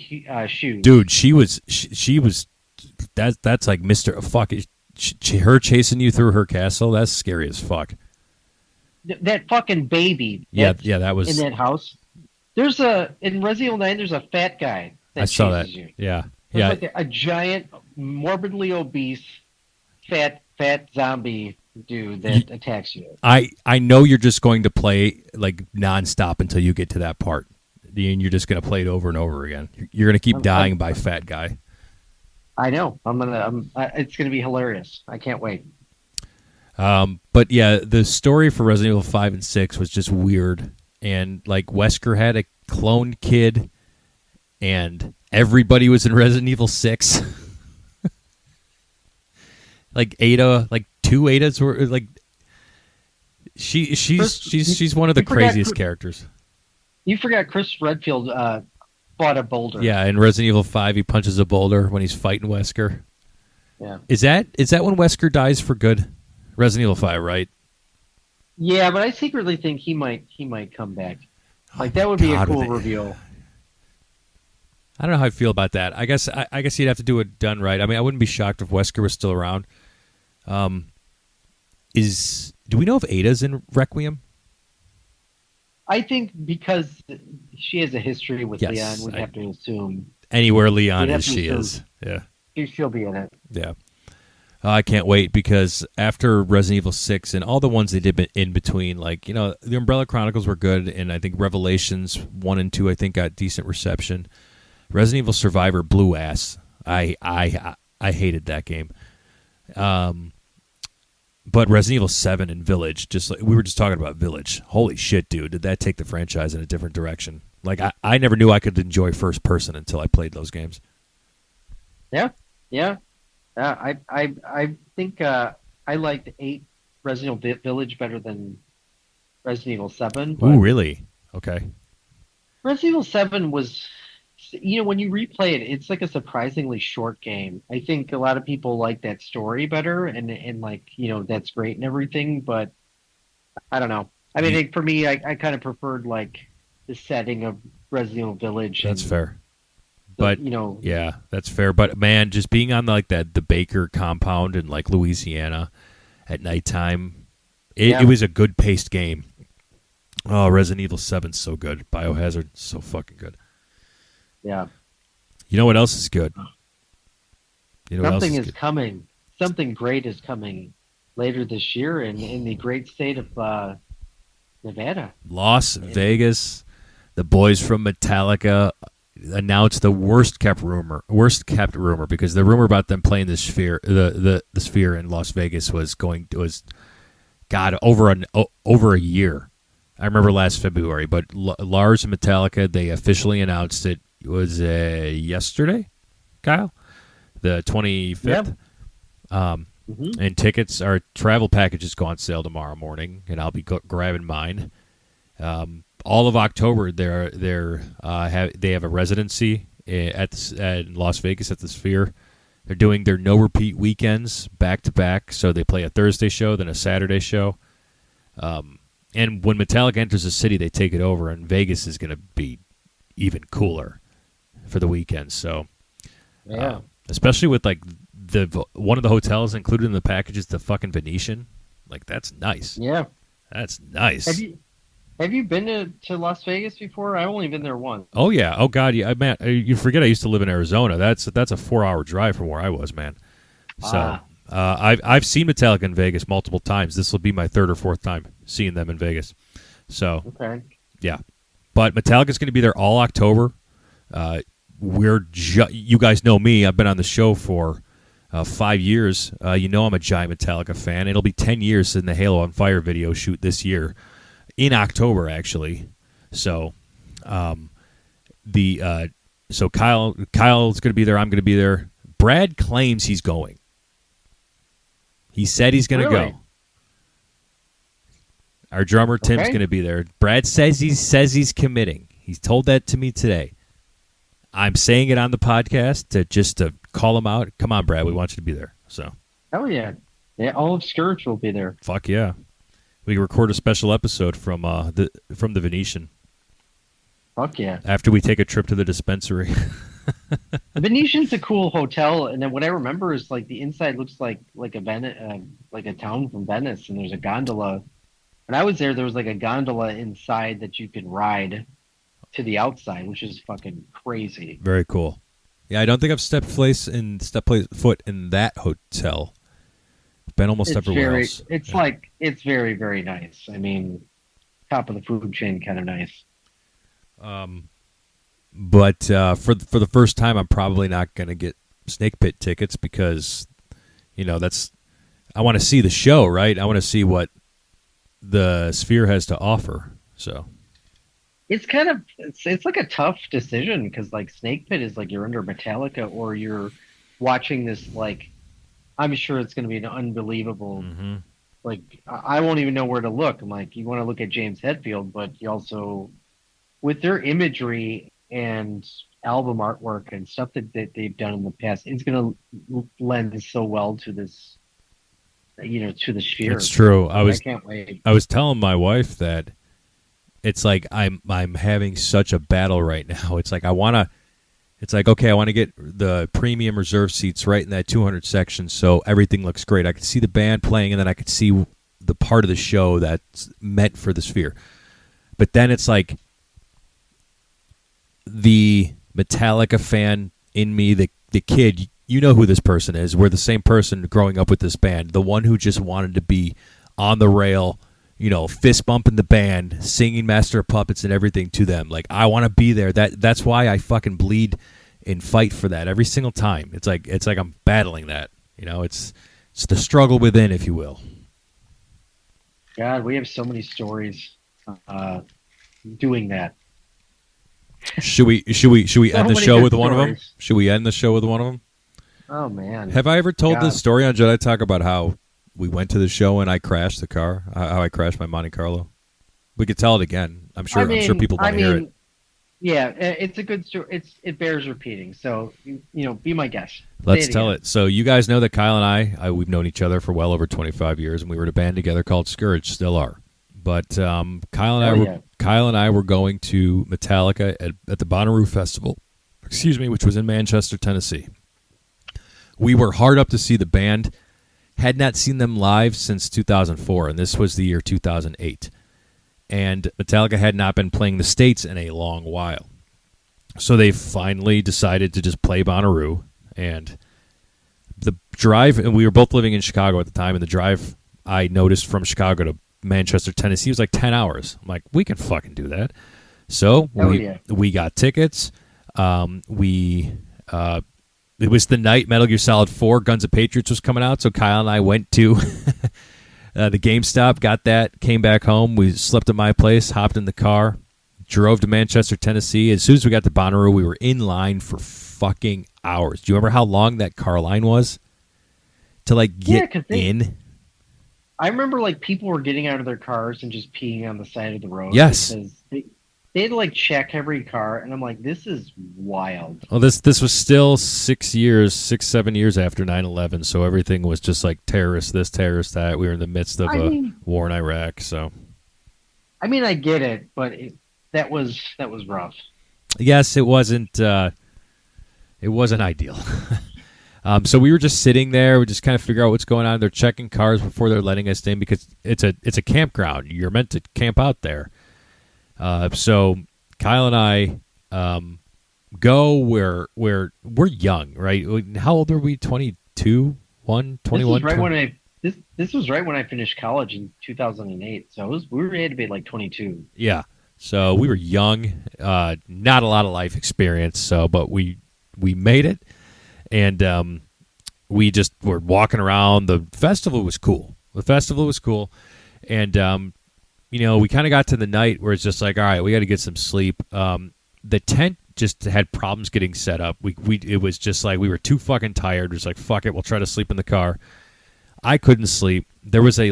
shoes. Dude, she was that's like Mr. Fuck. Her chasing you through her castle. That's scary as fuck. That fucking baby. Yeah, that was in that house. There's in Resident Evil 9. There's a fat guy. I saw that. You. Yeah, There's like a giant, morbidly obese, fat zombie dude that attacks you. I know you're just going to play like nonstop until you get to that part, and you're just going to play it over and over again. You're going to keep dying by fat guy. I know. It's going to be hilarious. I can't wait. But yeah, the story for Resident Evil 5 and 6 was just weird. And like Wesker had a cloned kid, and everybody was in Resident Evil 6. Like Ada, like 2 Adas were like. She's one of the craziest characters. You forgot Chris Redfield fought a boulder. Yeah, in Resident Evil 5, he punches a boulder when he's fighting Wesker. Yeah. Is that when Wesker dies for good? Resident Evil 5, right? Yeah, but I secretly think he might come back. Like that would be a cool reveal. I don't know how I feel about that. I guess you'd have to do it done right. I mean, I wouldn't be shocked if Wesker was still around. Do we know if Ada's in Requiem? I think because she has a history with yes, Leon, we'd have to assume. Anywhere Leon is, she is. Yeah. She'll be in it. Yeah. I can't wait because after Resident Evil 6 and all the ones they did in between, like, the Umbrella Chronicles were good, and I think Revelations 1 and 2 I think got decent reception. Resident Evil Survivor blew ass. I hated that game. But Resident Evil 7 and Village, just like we were just talking about Village. Holy shit, dude, did that take the franchise in a different direction? Like I never knew I could enjoy first person until I played those games. Yeah. I think I liked 8 Resident Evil Village better than Resident Evil 7. Ooh, really? Okay. Resident Evil 7 was, when you replay it, it's like a surprisingly short game. I think a lot of people like that story better, and like, that's great and everything, but I don't know. I mean, for me, I kind of preferred like the setting of Resident Evil Village. That's fair. But yeah, that's fair. But man, just being on like the Baker compound in like Louisiana at nighttime, it was a good paced game. Oh, Resident Evil 7's so good. Biohazard, so fucking good. Yeah. You know what else is good? Something is coming. Something great is coming later this year in the great state of Nevada. Las Vegas. The boys from Metallica announced the worst kept rumor because the rumor about them playing the Sphere in Las Vegas was over a year. I remember last February, but Lars and Metallica, they officially announced it. Was yesterday, Kyle, the 25th. Mm-hmm. And our travel packages go on sale tomorrow morning, and I'll be grabbing mine. All of October, they have a residency at Las Vegas at the Sphere. They're doing their no repeat weekends back to back, so they play a Thursday show, then a Saturday show. And when Metallica enters the city, they take it over, and Vegas is going to be even cooler for the weekend. So, Yeah. especially with like one of the hotels included in the package is the fucking Venetian. Like, that's nice. Yeah. That's nice. Have you been to Las Vegas before? I've only been there once. Oh yeah. Oh god. Yeah. Man, you forget I used to live in Arizona. That's a 4-hour drive from where I was, man. So I've seen Metallica in Vegas multiple times. This will be my third or fourth time seeing them in Vegas. So Okay. yeah, but Metallica's going to be there all October. You guys know me. I've been on the show for 5 years. You know I'm a giant Metallica fan. It'll be 10 years in the Halo on Fire video shoot this year. In October, actually. So, so Kyle's going to be there. I'm going to be there. Brad claims he's going. He said he's going to Really? go. Our drummer Tim's Okay. going to be there. Brad says he's committing. He's told that to me today. I'm saying it on the podcast to call him out. Come on, Brad. We want you to be there. So, Hell yeah. Yeah, all of Scourge will be there. fuck yeah. We can record a special episode from the Venetian Fuck yeah. after we take a trip to the dispensary. The Venetian's a cool hotel, and then what I remember is like the inside looks like a town from Venice, and there's a gondola. When I was there was like a gondola inside that you could ride to the outside, which is fucking crazy. Very cool. Yeah, I don't think I've stepped foot in that hotel. Been almost everywhere else. It's very, very nice. I mean, top of the food chain kind of nice. But for the first time, I'm probably not going to get Snake Pit tickets because, I want to see the show, right? I want to see what the Sphere has to offer. So It's like a tough decision because like Snake Pit is like you're under Metallica or you're watching this like. I'm sure it's going to be an unbelievable. mm-hmm. Like I won't even know where to look. I'm like, you want to look at James Hetfield, but you also, with their imagery and album artwork and stuff that they've done in the past, it's going to lend so well to this, to the Sphere. It's true. I can't wait. I was telling my wife that it's like I'm having such a battle right now. It's like I want to get the premium reserve seats right in that 200 section so everything looks great. I could see the band playing, and then I could see the part of the show that's meant for the Sphere. But then it's like the Metallica fan in me, the kid, you know who this person is. We're the same person growing up with this band, the one who just wanted to be on the rail, fist bumping the band, singing Master of Puppets and everything to them. Like, I want to be there. That's why I fucking bleed and fight for that every single time. It's like I'm battling that. It's the struggle within, if you will. God, we have so many stories doing that. Should we So end the many show good with one of them? stories. Should we end the show with one of them? Oh man. Have I ever told God. this story on Jedi Talk about how we went to the show and I crashed the car? How I crashed my Monte Carlo? We could tell it again. I'm sure people want to hear it. Yeah, it's a good story. It bears repeating. So be my guest. Let's tell it. So you guys know that Kyle and we've known each other for well over 25 years, and we were in a band together called Scourge, still are. But Kyle and I were going to Metallica at the Bonnaroo Festival, which was in Manchester, Tennessee. We were hard up to see the band. Had not seen them live since 2004, and this was the year 2008. And Metallica had not been playing the States in a long while. So they finally decided to just play Bonnaroo. And the drive, and we were both living in Chicago at the time, and the drive I noticed from Chicago to Manchester, Tennessee was like 10 hours. I'm like, we can fucking do that. So we got tickets. It was the night Metal Gear Solid 4 Guns of Patriots was coming out, so Kyle and I went to the GameStop, got that, came back home. We slept at my place, hopped in the car, drove to Manchester, Tennessee. As soon as we got to Bonnaroo, we were in line for fucking hours. Do you remember how long that car line was? to like get 'cause in. I remember like people were getting out of their cars and just peeing on the side of the road. Yes. Because they'd like check every car, and I'm like, this is wild. Well, this was still 7 years after 9/11, so everything was just like terrorist this, terrorist that. We were in the midst of a war in Iraq, so. I mean, I get it, but that was rough. Yes, it wasn't ideal. So we were just sitting there. We just kind of figure out what's going on. They're checking cars before they're letting us in because it's a campground. You're meant to camp out there. So Kyle and I go where we're young, right? How old are we? 22, 21? This was right when I finished college in 2008. So we had to be like 22. Yeah. So we were young, not a lot of life experience. But we made it, and we just were walking around. The festival was cool. And we kind of got to the night where it's just like, all right, we got to get some sleep. The tent just had problems getting set up. It was just like we were too fucking tired. It was like, fuck it, we'll try to sleep in the car. I couldn't sleep. There was a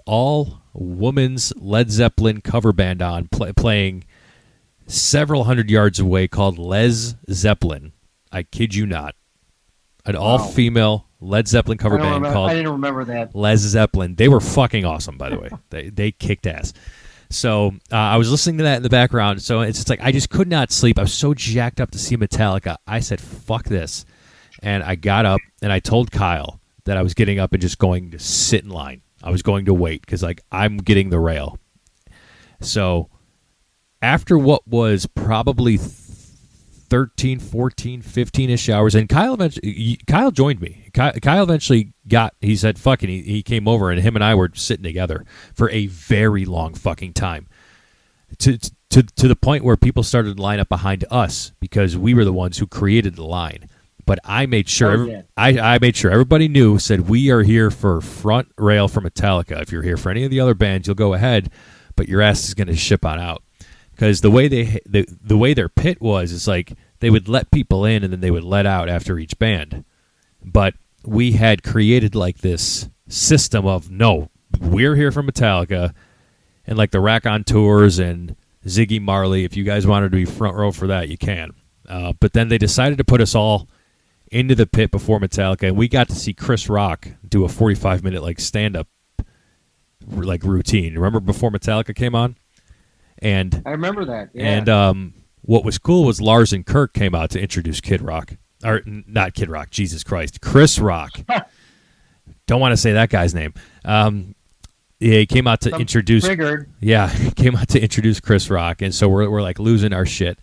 all woman's Led Zeppelin cover band on playing several hundred yards away called Les Zeppelin. I kid you not. An all-female Led Zeppelin cover band called... I didn't remember that. Les Zeppelin. They were fucking awesome, by the way. They kicked ass. So I was listening to that in the background. So it's just like I just could not sleep. I was so jacked up to see Metallica. I said, fuck this. And I got up and I told Kyle that I was getting up and just going to sit in line. I was going to wait because like I'm getting the rail. So after what was probably 13, 14, 15-ish hours, and Kyle joined me. Kyle eventually he said, fuck it, he came over, and him and I were sitting together for a very long fucking time. To the point where people started to line up behind us because we were the ones who created the line. But I made sure I made sure everybody knew, said we are here for front rail for Metallica. If you're here for any of the other bands, you'll go ahead, but your ass is going to ship on out. Because the way the way their pit was, it's like they would let people in and then they would let out after each band. But we had created like this system of, no, we're here for Metallica, and like the Rack on Tours and Ziggy Marley, if you guys wanted to be front row for that, you can. But then they decided to put us all into the pit before Metallica, and we got to see Chris Rock do a 45-minute like stand-up like routine. Remember before Metallica came on? And I remember that. Yeah. And what was cool was Lars and Kirk came out to introduce Kid Rock. Or not Kid Rock, Jesus Christ. Chris Rock. Don't want to say that guy's name. He came out to introduce... Triggered. Yeah, he came out to introduce Chris Rock, and so we're like losing our shit.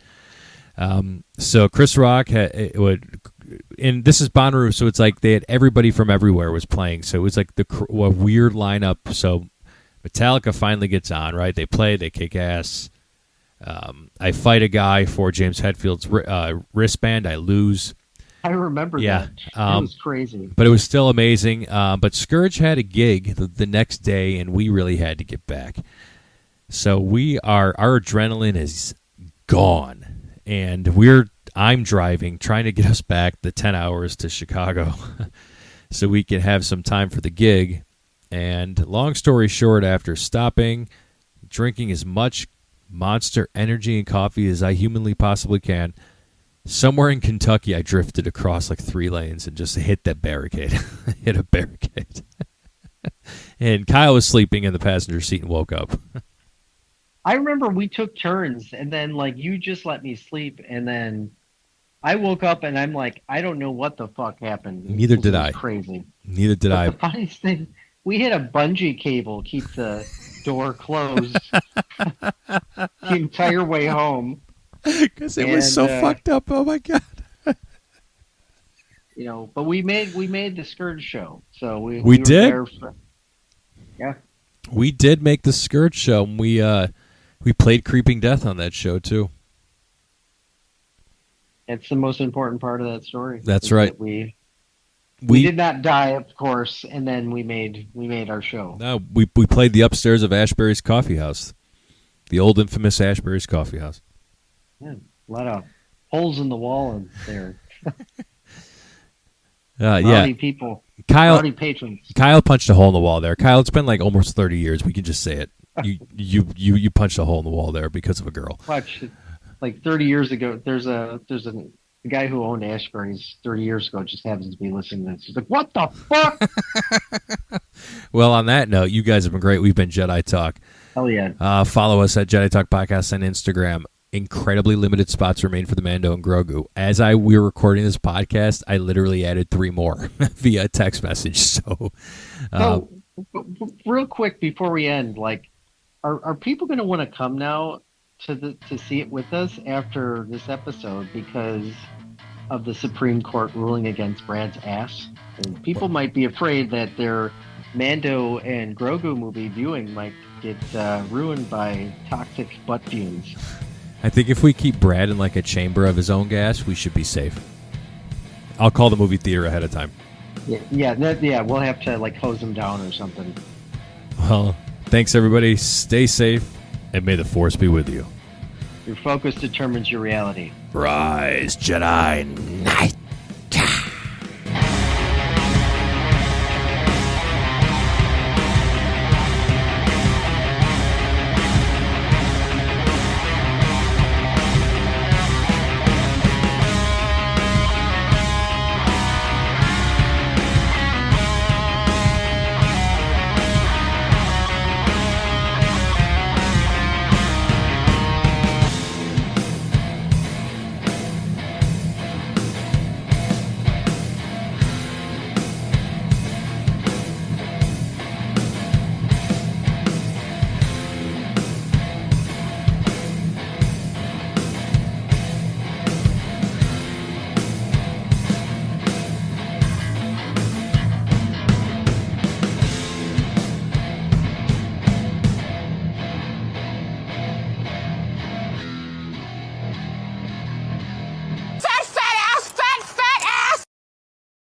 So Chris Rock would... And this is Bonnaroo, so it's like they had everybody from everywhere was playing. So it was like a weird lineup. So Metallica finally gets on, right? They play, they kick ass. I fight a guy for James Hetfield's wristband. I lose. I remember that. It was crazy. But it was still amazing. But Scourge had a gig the next day, and we really had to get back. So our adrenaline is gone. And I'm driving, trying to get us back the 10 hours to Chicago so we can have some time for the gig. And long story short, after stopping, drinking as much Monster Energy and coffee as I humanly possibly can, somewhere in Kentucky, I drifted across like 3 lanes and just hit that barricade. Hit a barricade. And Kyle was sleeping in the passenger seat and woke up. I remember we took turns, and then like you just let me sleep, and then I woke up and I'm like, I don't know what the fuck happened. Neither did I. Crazy. Neither did I. The funniest thing, we had a bungee cable keep the door closed the entire way home. Because it was so fucked up. Oh my god. But we made the Scourge show, so we did. There yeah. We did make the Scourge show. And we played Creeping Death on that show too. It's the most important part of that story. That's right. We did not die, of course, and then we made our show. No, we played the upstairs of Ashbury's Coffee House, the old infamous Ashbury's Coffee House. Yeah, a lot of holes in the wall in there. Yeah, people. Howdy, patrons. Kyle punched a hole in the wall there. Kyle, it's been like almost 30 years. We can just say it. You punched a hole in the wall there because of a girl. Watch, like 30 years ago, there's a guy who owned Ashbury's 30 years ago just happens to be listening to this. He's like, what the fuck? Well, on that note, you guys have been great. We've been Jedi Talk. Hell yeah. Follow us at Jedi Talk Podcast on Instagram. Incredibly limited spots remain for the Mando and Grogu. As we were recording this podcast, I literally added 3 more via text message. So, real quick before we end, like, are people going to want to come now to see it with us after this episode because of the Supreme Court ruling against Brad's ass? And people might be afraid that their Mando and Grogu movie viewing might get ruined by toxic butt fumes. I think if we keep Brad in like a chamber of his own gas, we should be safe. I'll call the movie theater ahead of time. Yeah, we'll have to like hose him down or something. Well, thanks everybody. Stay safe, and may the Force be with you. Your focus determines your reality. Rise, Jedi Knight.